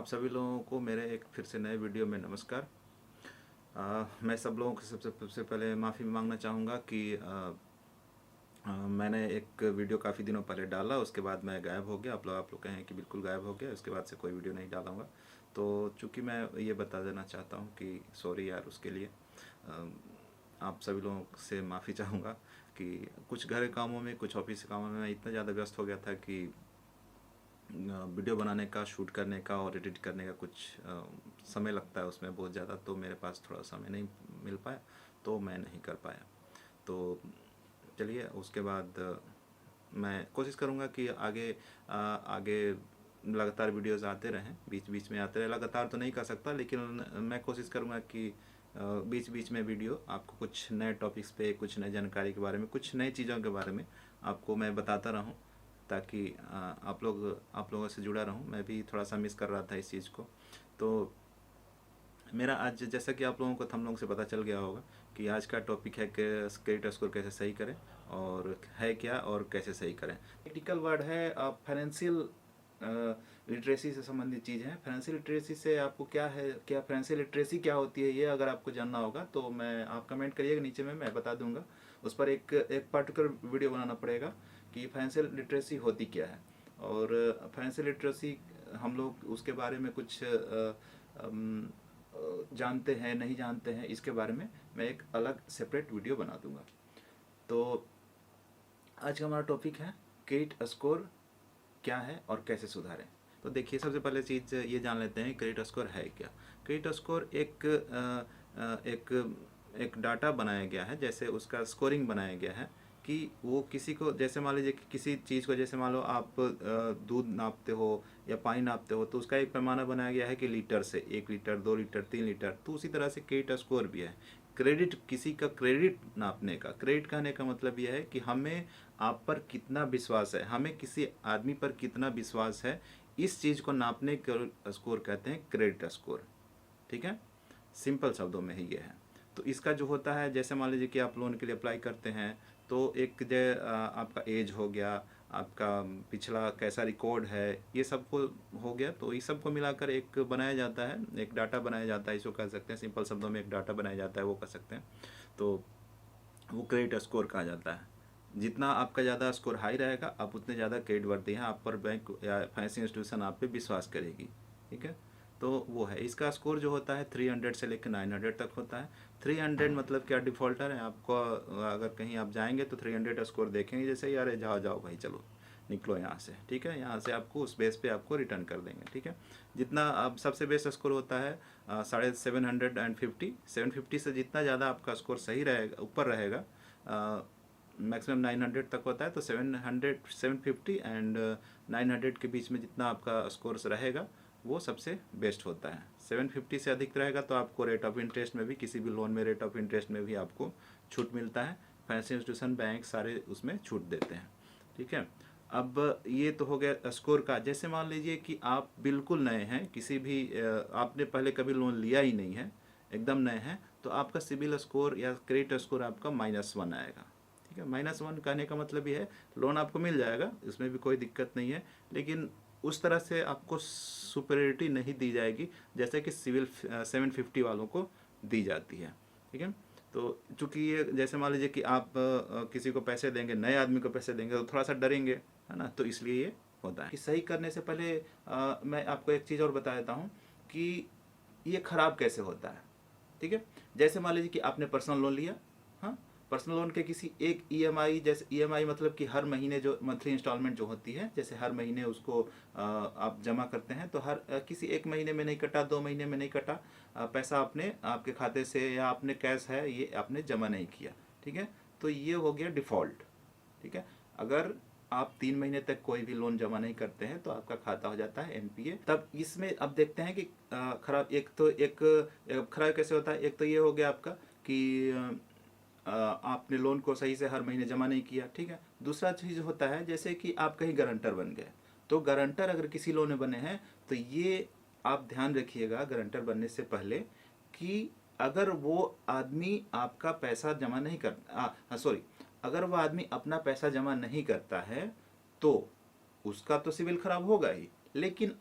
आप सभी लोगों को मेरे एक फिर से नए वीडियो में नमस्कार। मैं सब लोगों को सबसे पहले माफ़ी मांगना चाहूँगा कि मैंने एक वीडियो काफ़ी दिनों पहले डाला, उसके बाद मैं गायब हो गया। आप लोग कहें कि बिल्कुल गायब हो गया, उसके बाद से कोई वीडियो नहीं डालूँगा। तो चूँकि मैं ये बता देना चाहता हूँ कि सॉरी यार उसके लिए। आप सभी लोगों से माफ़ी चाहूँगा कि कुछ घर के कामों में, कुछ ऑफिस के कामों में मैं इतना ज़्यादा व्यस्त हो गया था कि वीडियो बनाने का, शूट करने का और एडिट करने का कुछ समय लगता है उसमें बहुत ज़्यादा, तो मेरे पास थोड़ा समय नहीं मिल पाया, तो मैं नहीं कर पाया। तो चलिए, उसके बाद मैं कोशिश करूँगा कि आगे लगातार वीडियोस आते रहें, बीच बीच में आते रहें। लगातार तो नहीं कर सकता, लेकिन मैं कोशिश करूँगा कि बीच बीच में वीडियो आपको कुछ नए टॉपिक्स पे, कुछ नई जानकारी के बारे में, कुछ नई चीज़ों के बारे में आपको मैं बताता रहूँ, ताकि आप लोगों से जुड़ा रहूं। मैं भी थोड़ा सा मिस कर रहा था इस चीज़ को। तो मेरा आज, जैसा कि आप लोगों को हम लोगों से पता चल गया होगा कि आज का टॉपिक है कि क्रेडिट स्कोर कैसे सही करें, और है क्या और कैसे सही करें। टेक्निकल वर्ड है, फाइनेंशियल लिटरेसी से संबंधित चीज़ है। फाइनेंशियल लिटरेसी से आपको क्या है, क्या फाइनेंशियल लिटरेसी क्या होती है, ये अगर आपको जानना होगा तो आप कमेंट करिएगा नीचे में, मैं बता दूंगा। उस पर एक पर्टिकुलर वीडियो बनाना पड़ेगा कि फाइनेंशियल लिटरेसी होती क्या है। और फाइनेंशियल लिटरेसी हम लोग उसके बारे में कुछ जानते हैं, नहीं जानते हैं, इसके बारे में मैं एक अलग सेपरेट वीडियो बना दूंगा। तो आज का हमारा टॉपिक है क्रेडिट स्कोर क्या है और कैसे सुधारें। तो देखिए, सबसे पहले चीज़ ये जान लेते हैं क्रेडिट स्कोर है क्या। क्रेडिट स्कोर एक डाटा बनाया गया है, जैसे उसका स्कोरिंग बनाया गया है कि वो किसी को, जैसे मान लीजिए कि किसी चीज़ को, जैसे मान लो आप दूध नापते हो या पानी नापते हो, तो उसका एक पैमाना बनाया गया है कि लीटर से, 1 लीटर, 2 लीटर, 3 लीटर। तो उसी तरह से क्रेडिट स्कोर भी है। क्रेडिट, किसी का क्रेडिट नापने का, क्रेडिट कहने का मतलब यह है कि हमें आप पर कितना विश्वास है, हमें किसी आदमी पर कितना विश्वास है, इस चीज़ को नापने के स्कोर कहते हैं क्रेडिट स्कोर। ठीक है, सिंपल शब्दों में ही ये है। तो इसका जो होता है, जैसे मान लीजिए कि आप लोन के लिए अप्लाई करते हैं, तो एक आपका एज हो गया, आपका पिछला कैसा रिकॉर्ड है, ये सबको हो गया, तो इस सबको मिलाकर एक बनाया जाता है, एक डाटा बनाया जाता है, इसको कह सकते हैं, सिंपल शब्दों में एक डाटा बनाया जाता है, वो कह सकते हैं। तो वो क्रेडिट स्कोर कहा जाता है। जितना आपका ज़्यादा स्कोर हाई रहेगा, आप उतने ज़्यादा क्रेडिट वर्दी हैं, आप पर बैंक या फाइनेंशियल इंस्टीट्यूशन आप पे विश्वास करेगी। ठीक है, तो वो है। इसका स्कोर जो होता है 300 से लेकर 900 तक होता है। 300 मतलब क्या, डिफ़ॉल्टर है। आपको अगर कहीं आप जाएंगे तो 300 स्कोर देखेंगे, जैसे यार जाओ जाओ भाई, चलो निकलो यहाँ से। ठीक है, यहाँ से आपको उस बेस पे आपको रिटर्न कर देंगे। ठीक है, जितना अब सबसे बेस्ट स्कोर होता है 750, 750 से जितना ज़्यादा आपका स्कोर सही रहेगा, ऊपर रहेगा, मैक्सिमम 900 तक होता है, तो 700, 750 एंड 900 के बीच में जितना आपका स्कोर रहेगा वो सबसे बेस्ट होता है। 750 से अधिक रहेगा तो आपको रेट ऑफ इंटरेस्ट में भी, किसी भी लोन में रेट ऑफ इंटरेस्ट में भी आपको छूट मिलता है। फाइनेंशियल इंस्टीट्यूशन, बैंक सारे उसमें छूट देते हैं। ठीक है, अब ये तो हो गया स्कोर का। जैसे मान लीजिए कि आप बिल्कुल नए हैं, किसी भी आपने पहले कभी लोन लिया ही नहीं है, एकदम नए हैं, तो आपका सिबिल स्कोर या क्रेडिट स्कोर आपका -1 आएगा। ठीक है, -1 कहने का मतलब ये है, लोन आपको मिल जाएगा, इसमें भी कोई दिक्कत नहीं है, लेकिन उस तरह से आपको सुपरियरिटी नहीं दी जाएगी जैसे कि सिविल 750 वालों को दी जाती है। ठीक है, तो चूंकि ये, जैसे मान लीजिए कि आप किसी को पैसे देंगे, नए आदमी को पैसे देंगे, तो थोड़ा सा डरेंगे, है ना। तो इसलिए ये होता है कि सही करने से पहले मैं आपको एक चीज़ और बता देता हूँ कि ये खराब कैसे होता है। ठीक है, जैसे मान लीजिए कि आपने पर्सनल लोन लिया। हाँ, पर्सनल लोन के किसी एक ईएमआई, जैसे ईएमआई मतलब कि हर महीने जो मंथली इंस्टॉलमेंट जो होती है, जैसे हर महीने उसको आप जमा करते हैं, तो हर किसी एक महीने में नहीं कटा, 2 महीने में नहीं कटा, पैसा आपने आपके खाते से या आपने कैश है ये आपने जमा नहीं किया। ठीक है, तो ये हो गया डिफ़ॉल्ट। ठीक है, अगर आप 3 महीने तक कोई भी लोन जमा नहीं करते हैं तो आपका खाता हो जाता है एनपीए। तब इसमें अब देखते हैं कि खराब, एक खराब कैसे होता है। एक तो ये हो गया आपका कि आपने लोन को सही से हर महीने जमा नहीं किया। ठीक है, दूसरा चीज़ होता है जैसे कि आप कहीं गारंटर बन गए, तो गारंटर अगर किसी लोन में बने हैं, तो ये आप ध्यान रखिएगा गारंटर बनने से पहले कि अगर वो आदमी आपका पैसा जमा नहीं कर सॉरी अगर वो आदमी अपना पैसा जमा नहीं करता है तो उसका तो सिविल खराब होगा ही, लेकिन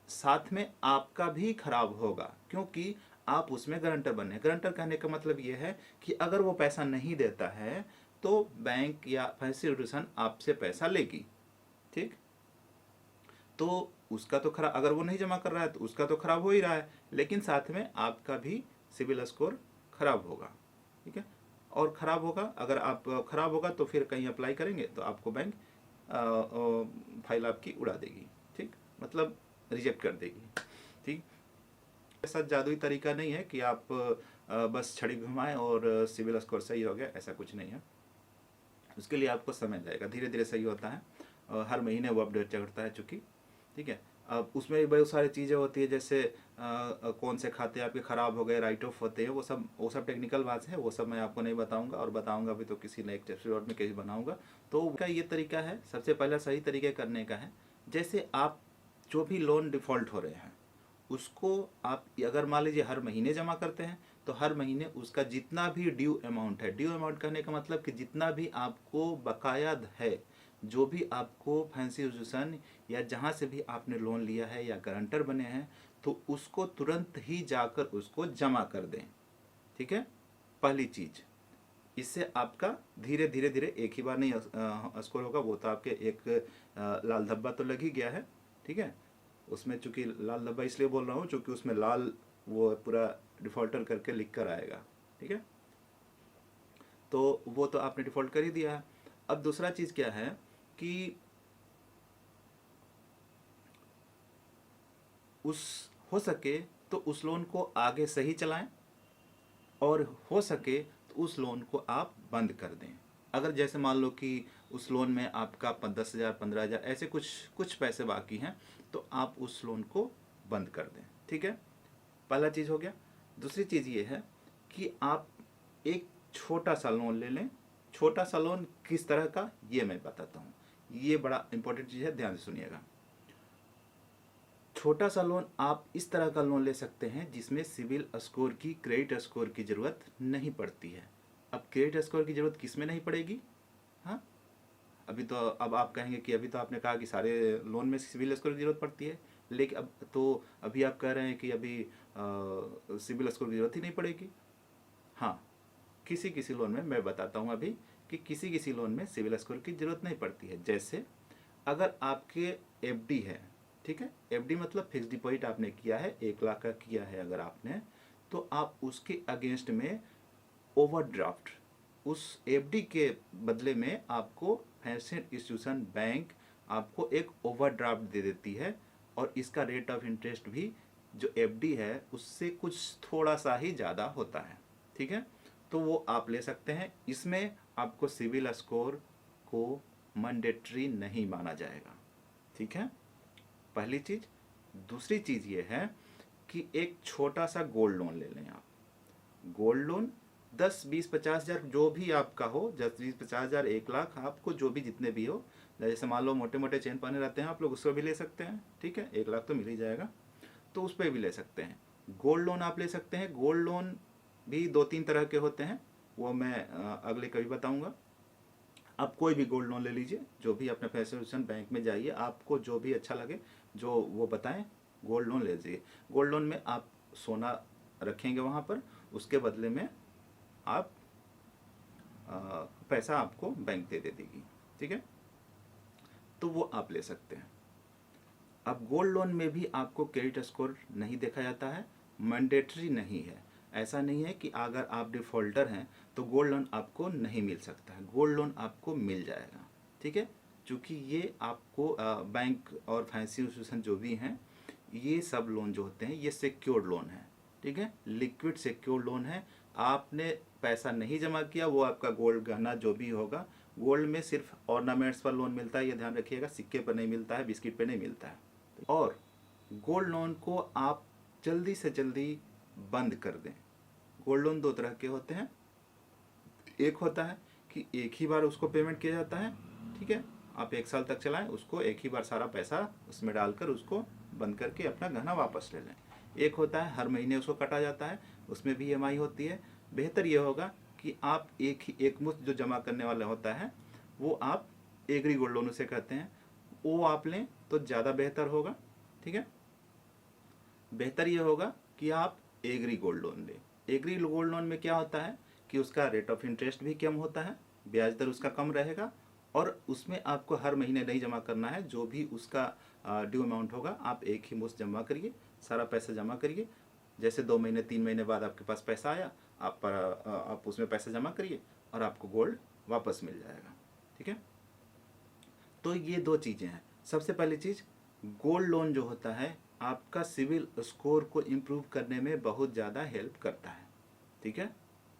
साथ में आपका भी खराब होगा, क्योंकि आप उसमें गारंटर बने। गारंटर कहने का मतलब ये है कि अगर वो पैसा नहीं देता है तो बैंक या फाइनेंशियल इंस्टीट्यूशन आपसे पैसा लेगी, ठीक। तो उसका तो खराब, अगर वो नहीं जमा कर रहा है तो उसका तो खराब हो ही रहा है, लेकिन साथ में आपका भी सिविल स्कोर खराब होगा, ठीक है। और खराब होगा, अगर आप खराब होगा तो फिर कहीं अप्लाई करेंगे तो आपको बैंक फाइल आपकी उड़ा देगी, ठीक, मतलब रिजेक्ट कर देगी, ठीक। ऐसा जादुई तरीका नहीं है कि आप बस छड़ी घुमाएं और सिविल स्कोर सही हो गया, ऐसा कुछ नहीं है। उसके लिए आपको समय लगेगा, धीरे धीरे सही होता है। हर महीने वो अपडेट चढ़ता है चूँकि, ठीक है। अब उसमें भी बहुत सारी चीज़ें होती है, जैसे कौन से खाते आपके ख़राब हो गए, राइट ऑफ होते हैं, वो सब टेक्निकल बात है, वो सब मैं आपको नहीं बताऊंगा, और बताऊंगा भी तो किसी नेक्स्ट एपिसोड में कहीं बनाऊंगा। तो उसका ये तरीका है, सबसे पहला सही तरीके करने का है, जैसे आप जो भी लोन डिफ़ॉल्ट हो रहे हैं उसको आप अगर मान लीजिए हर महीने जमा करते हैं तो हर महीने उसका जितना भी ड्यू अमाउंट है, ड्यू अमाउंट कहने का मतलब कि जितना भी आपको बकाया है, जो भी आपको फाइनेंशियल इंस्टीट्यूशन या जहाँ से भी आपने लोन लिया है या गारंटर बने हैं, तो उसको तुरंत ही जाकर उसको जमा कर दें, ठीक है। पहली चीज़, इससे आपका धीरे धीरे धीरे एक ही बार नहीं स्कोर होगा, वो तो आपके एक लाल धब्बा तो लग ही गया है, ठीक है। उसमें चूंकि लाल धब्बा इसलिए बोल रहा हूँ चूंकि उसमें लाल वो पूरा डिफ़ॉल्टर करके लिख कर आएगा, ठीक है। तो वो तो आपने डिफ़ॉल्ट कर ही दिया है। अब दूसरा चीज़ क्या है कि उस हो सके तो उस लोन को आगे सही चलाएं, और हो सके तो उस लोन को आप बंद कर दें। अगर जैसे मान लो कि उस लोन में आपका 10,000 15,000 ऐसे कुछ कुछ पैसे बाकी हैं, तो आप उस लोन को बंद कर दें, ठीक है। पहला चीज़ हो गया। दूसरी चीज़ ये है कि आप एक छोटा सा लोन ले लें। छोटा सा लोन किस तरह का, ये मैं बताता हूँ, ये बड़ा इंपॉर्टेंट चीज़ है, ध्यान से सुनिएगा। छोटा सा लोन आप इस तरह का लोन ले सकते हैं जिसमें सिविल स्कोर की, क्रेडिट स्कोर की ज़रूरत नहीं पड़ती है। अब क्रेडिट स्कोर की ज़रूरत किस में नहीं पड़ेगी? हाँ, अभी तो, अब आप कहेंगे कि अभी तो आपने कहा कि सारे लोन में सिविल स्कोर की ज़रूरत पड़ती है, लेकिन अब तो अभी आप कह रहे हैं कि अभी सिविल स्कोर की ज़रूरत ही नहीं पड़ेगी। हाँ, किसी किसी लोन में मैं बताता हूँ अभी कि किसी किसी लोन में सिविल स्कोर की ज़रूरत नहीं पड़ती है। जैसे अगर आपके एफडी है, ठीक है, एफडी मतलब फिक्स डिपॉजिट आपने किया है, 1 लाख का किया है अगर आपने, तो आप उसके अगेंस्ट में ओवरड्राफ्ट, उस एफडी के बदले में आपको फाइनेंशियल इंस्टीट्यूशन बैंक आपको एक ओवरड्राफ्ट दे देती है, और इसका रेट ऑफ इंटरेस्ट भी जो एफडी है उससे कुछ थोड़ा सा ही ज़्यादा होता है, ठीक है। तो वो आप ले सकते हैं। इसमें आपको सिविल स्कोर को मैंडेटरी नहीं माना जाएगा, ठीक है, पहली चीज़। दूसरी चीज़ ये है कि एक छोटा सा गोल्ड लोन ले लें आप। गोल्ड लोन 10 20 50 हज़ार जो भी आपका हो, 10 20 50 हज़ार 1 लाख, आपको जो भी जितने भी हो, जैसे मान लो मोटे मोटे चेन पहने रहते हैं आप लोग, उसको भी ले सकते हैं, ठीक है, 1 लाख तो मिल ही जाएगा, तो उस पर भी ले सकते हैं। गोल्ड लोन आप ले सकते हैं। गोल्ड लोन भी 2 3 तरह के होते हैं, वो मैं अगले कभी बताऊंगा। आप कोई भी गोल्ड लोन ले लीजिए, जो भी अपने फाइनेंशियल इंस्टीट्यूशन बैंक में जाइए, आपको जो भी अच्छा लगे, जो वो बताएं, गोल्ड लोन ले लीजिए। गोल्ड लोन में आप सोना रखेंगे वहाँ पर, उसके बदले में आप पैसा आपको बैंक दे देगी, ठीक है, तो वो आप ले सकते हैं। अब गोल्ड लोन में भी आपको क्रेडिट स्कोर नहीं देखा जाता है, मैंडेटरी नहीं है। ऐसा नहीं है कि अगर आप डिफ़ॉल्टर हैं तो गोल्ड लोन आपको नहीं मिल सकता है, गोल्ड लोन आपको मिल जाएगा, ठीक है। क्योंकि ये आपको बैंक और फाइनेंशियल इंस्टीट्यूशन जो भी हैं, ये सब लोन जो होते हैं ये सिक्योर्ड लोन है, ठीक है, लिक्विड सिक्योर्ड लोन है। आपने पैसा नहीं जमा किया, वो आपका गोल्ड गहना जो भी होगा, गोल्ड में सिर्फ ऑर्नामेंट्स पर लोन मिलता है, ये ध्यान रखिएगा, सिक्के पर नहीं मिलता है, बिस्किट पर नहीं मिलता है। और गोल्ड लोन को आप जल्दी से जल्दी बंद कर दें। गोल्ड लोन 2 तरह के होते हैं। एक होता है कि एक ही बार उसको पेमेंट किया जाता है, ठीक है, आप 1 साल तक चलाएं उसको, एक ही बार सारा पैसा उसमें डालकर उसको बंद करके अपना गहना वापस ले लें। एक होता है हर महीने उसको काटा जाता है, उसमें भी ईएमआई होती है। बेहतर ये होगा कि आप एक मुश्त जो जमा करने वाला होता है वो आप एग्री गोल्ड लोन उसे कहते हैं, वो आप लें तो ज़्यादा बेहतर होगा, ठीक है। बेहतर ये होगा कि आप एग्री गोल्ड लोन लें। एग्री गोल्ड लोन में क्या होता है कि उसका रेट ऑफ इंटरेस्ट भी कम होता है, ब्याज दर उसका कम रहेगा, और उसमें आपको हर महीने नहीं जमा करना है। जो भी उसका ड्यू अमाउंट होगा आप एक ही मुश्त जमा करिए, सारा पैसा जमा करिए। जैसे 2 महीने 3 महीने बाद आपके पास पैसा आया, आप उसमें पैसा जमा करिए और आपको गोल्ड वापस मिल जाएगा। ठीक है, तो ये दो चीज़ें हैं। सबसे पहली चीज़, गोल्ड लोन जो होता है आपका सिविल स्कोर को इम्प्रूव करने में बहुत ज़्यादा हेल्प करता है। ठीक है,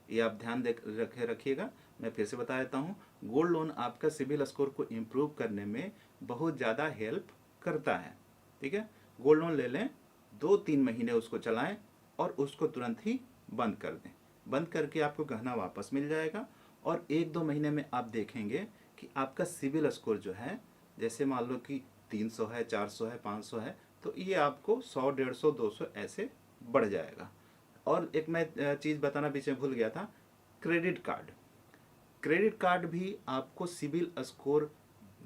ये आप ध्यान दे रखिएगा। मैं फिर से बता देता हूँ, गोल्ड लोन आपका सिविल स्कोर को इम्प्रूव करने में बहुत ज़्यादा हेल्प करता है। ठीक है, गोल्ड लोन ले लें, 2-3 महीने उसको चलाएं और उसको तुरंत ही बंद कर दें। बंद करके आपको गहना वापस मिल जाएगा, और 1-2 महीने में आप देखेंगे कि आपका सिविल स्कोर जो है, जैसे मान लो कि 300 है, 400 है, 500 है, तो ये आपको 100, 150, 200 ऐसे बढ़ जाएगा। और एक मैं चीज़ बताना पीछे भूल गया था, क्रेडिट कार्ड। क्रेडिट कार्ड भी आपको सिविल स्कोर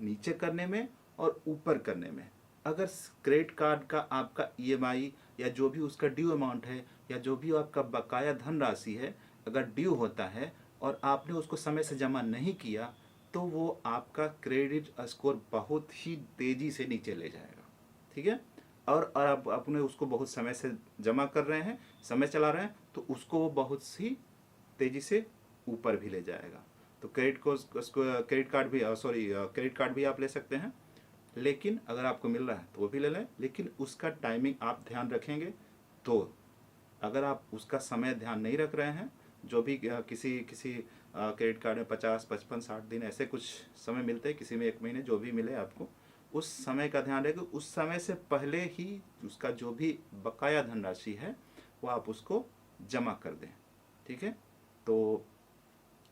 नीचे करने में और ऊपर करने में, अगर क्रेडिट कार्ड का आपका ईएमआई या जो भी उसका ड्यू अमाउंट है या जो भी आपका बकाया धनराशि है, अगर ड्यू होता है और आपने उसको समय से जमा नहीं किया, तो वो आपका क्रेडिट स्कोर बहुत ही तेज़ी से नीचे ले जाएगा। ठीक है, और आप अपने उसको बहुत समय से जमा कर रहे हैं, समय चला रहे हैं, तो उसको वो बहुत सी तेज़ी से ऊपर भी ले जाएगा। तो क्रेडिट कार्ड भी क्रेडिट कार्ड भी आप ले सकते हैं, लेकिन अगर आपको मिल रहा है तो वो भी ले लें, लेकिन उसका टाइमिंग आप ध्यान रखेंगे। तो अगर आप उसका समय ध्यान नहीं रख रहे हैं, जो भी किसी किसी क्रेडिट कार्ड में 50, 55, 60 दिन ऐसे कुछ समय मिलते हैं, किसी में 1 महीने, जो भी मिले आपको उस समय का ध्यान रखें। उस समय से पहले ही उसका जो भी बकाया धनराशि है वो आप उसको जमा कर दें। ठीक है, तो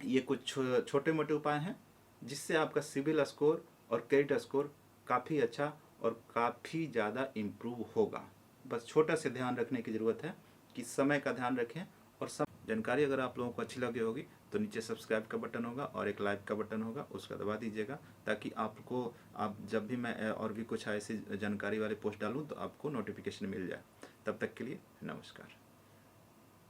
ये कुछ छोटे मोटे उपाय हैं जिससे आपका सिविल स्कोर और क्रेडिट स्कोर काफ़ी अच्छा और काफ़ी ज़्यादा इम्प्रूव होगा। बस छोटा से ध्यान रखने की ज़रूरत है कि समय का ध्यान रखें। और जानकारी अगर आप लोगों को अच्छी लगी होगी तो नीचे सब्सक्राइब का बटन होगा और एक लाइक का बटन होगा, उसका दबा दीजिएगा, ताकि आप जब भी मैं और भी कुछ ऐसी जानकारी वाले पोस्ट डालूँ तो आपको नोटिफिकेशन मिल जाए। तब तक के लिए नमस्कार।